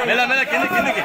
मेला मेला किंद किंदకి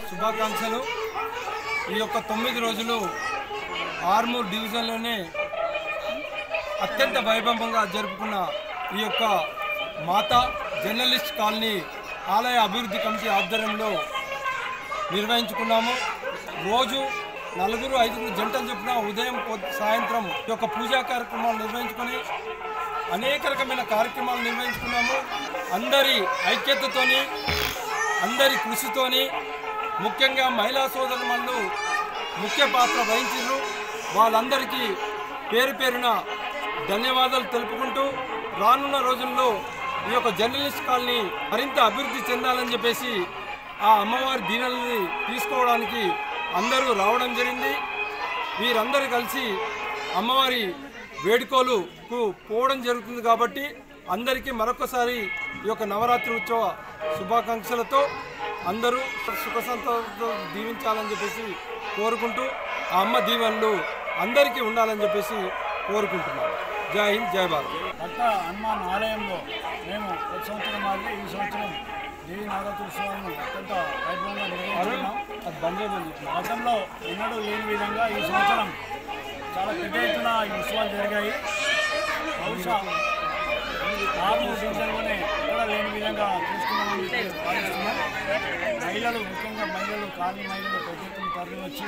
శుభాకాంక్షలు। ఈ యొక్క 9 రోజులు ఆర్మూర్ డివిజన్లోనే అత్యంత వైభవంగా జరుపుకున్న ఈ యొక్క మాతా జర్నలిస్ట్ కాలనీ ఆలయ అభివృద్ధి కమిటీ ఆధ్వర్యంలో నిర్వహించుకున్నాము। రోజు 4-5 జంటలు చొప్పున ఉదయం సాయంత్రం ఈ యొక్క పూజా కార్యక్రమాలు నిర్వహించుకొని అనేక రకమైన కార్యక్రమాలు నిర్వహించుకున్నాము। అందరి ఐక్యతతోని అందరి కృషితోని ముఖ్యంగా మహిళా సోదరులు ముఖ్య పాత్ర వహించారు। వాళ్ళందరికీ పేరు పేరున ధన్యవాదాలు తెలుపుకుంటూ రానున్న రోజుల్లో ఈ యొక్క జర్నలిస్ట్ కాలనీ మరింత అభివృద్ధి చెందాలని చెప్పేసి ఆ అమ్మవారి దీవెనల్ని తీసుకోవడానికి అందరూ రావడం జరిగింది। వీరందరూ కలిసి అమ్మవారి వేడుకలకు పోవడం జరుగుతుంది కాబట్టి అందరికీ మరొకసారి ఈ యొక్క నవరాత్రి ఉత్సవ శుభాకాంక్షలతో అందరూ సుఖ సంతోషంతో దీవించాలని చెప్పేసి కోరుకుంటూ ఆ అమ్మ దీవెనలు అందరికీ ఉండాలని చెప్పేసి కోరుకుంటున్నాం। జై హింద్, జై భారత్। భక్త హనుమాన్ ఆలయంలో మేము ప్రతి సంవత్సరం మాదిరి ఈ సంవత్సరం దేవి నవరాత్రి ఉత్సవాలను అత్యంత వైభవంగా నిర్వహిస్తున్నాం। గతంలో ఎన్నడూ లేని విధంగా ఈ సంవత్సరం చాలా పెద్ద ఎత్తున ఈ ఉత్సవాలు జరిగాయి। బహుశా ఆర్మూర్ డివిజన్లోనే ఎక్కడ లేని విధంగా చూసుకున్నామని భావిస్తున్నాం। మహిళలు ముఖ్యంగా కాలనీ మహిళలు పెద్ద ఎత్తున తరలి వచ్చి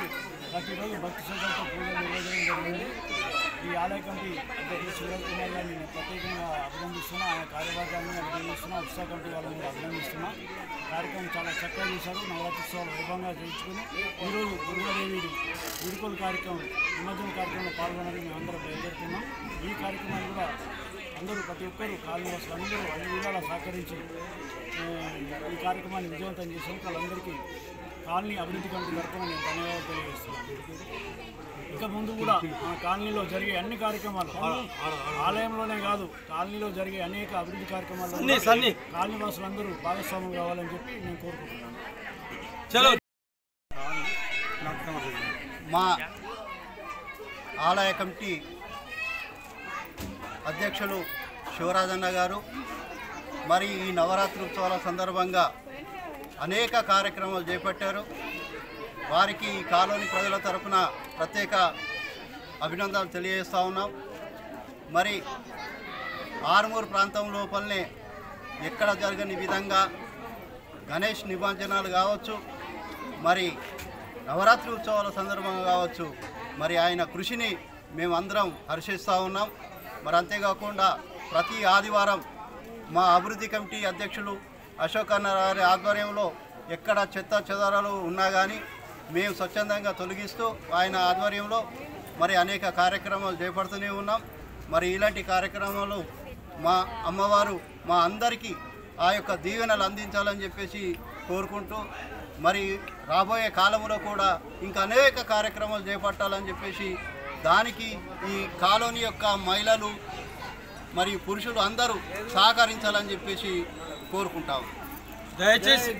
ప్రతిరోజు భక్తి శ్రద్ధలతో పూజలు నిర్వహించడం జరిగింది। ఈ ఆలయ కమిటీ అధ్యక్షుడు సురేష్ కుమార్ గారిని నేను ప్రత్యేకంగా అభినందిస్తున్నా, ఆయన కార్యవర్గాన్ని అభినందిస్తున్నా, ఉత్సవ కమిటీ వాళ్ళని అభినందిస్తున్నా। కార్యక్రమం చాలా చక్కగా చేశారు। నవరాత్రోత్సవాలు వైభవంగా చేయించుకుని ఈరోజు దుర్గాదేవి వీడుకోలు కార్యక్రమం నిమజ్జన కార్యక్రమంలో పాల్గొనాలని మేము అందరం బయలుదేరుతున్నాం। ఈ కార్యక్రమాన్ని కూడా అందరూ ప్రతి ఒక్కరూ కాలనీవాసులు అందరూ అన్ని విధాలా సహకరించి ఈ కార్యక్రమాన్ని విజయవంతం చేసేందుకు వాళ్ళందరికీ కాలనీ అభివృద్ధి కమిటీ తరఫున నేను ధన్యవాదాలు తెలియజేస్తున్నాను। ఇక ముందు కూడా మన కాలనీలో జరిగే అన్ని కార్యక్రమాలు ఆలయంలోనే కాదు కాలనీలో జరిగే అనేక అభివృద్ధి కార్యక్రమాలు కాలనీవాసులందరూ భాగస్వామ్యం కావాలని చెప్పి నేను కోరుకుంటున్నాను। మా ఆలయ కమిటీ అధ్యక్షులు శివరాజన్న గారు మరి ఈ నవరాత్రి ఉత్సవాల సందర్భంగా అనేక కార్యక్రమాలు చేపట్టారు। వారికి ఈ కాలనీ ప్రజల తరఫున ప్రత్యేక అభినందనలు తెలియజేస్తూ ఉన్నాం। మరి ఆర్మూర్ ప్రాంతం లోపలనే ఎక్కడ జరగని విధంగా గణేష్ నిమజ్జనాలు కావచ్చు, మరి నవరాత్రి ఉత్సవాల సందర్భంగా కావచ్చు, మరి ఆయన కృషిని మేమందరం హర్షిస్తూ ఉన్నాం। మరి అంతేకాకుండా ప్రతి ఆదివారం మా అభివృద్ధి కమిటీ అధ్యక్షులు అశోక్ అన్న గారి ఆధ్వర్యంలో ఎక్కడ చెత్త చెదారాలు ఉన్నా కానీ మేము స్వచ్ఛందంగా తొలగిస్తూ ఆయన ఆధ్వర్యంలో మరి అనేక కార్యక్రమాలు చేపడుతూనే ఉన్నాం। మరి ఇలాంటి కార్యక్రమాలు మా అమ్మవారు మా అందరికీ ఆ యొక్క దీవెనలు అందించాలని చెప్పేసి కోరుకుంటూ మరి రాబోయే కాలంలో కూడా ఇంకా అనేక కార్యక్రమాలు చేపట్టాలని చెప్పేసి దానికి ఈ కాలనీ యొక్క మహిళలు మరియు పురుషులు అందరూ సహకరించాలని చెప్పేసి కోరుకుంటాము। దయచేసి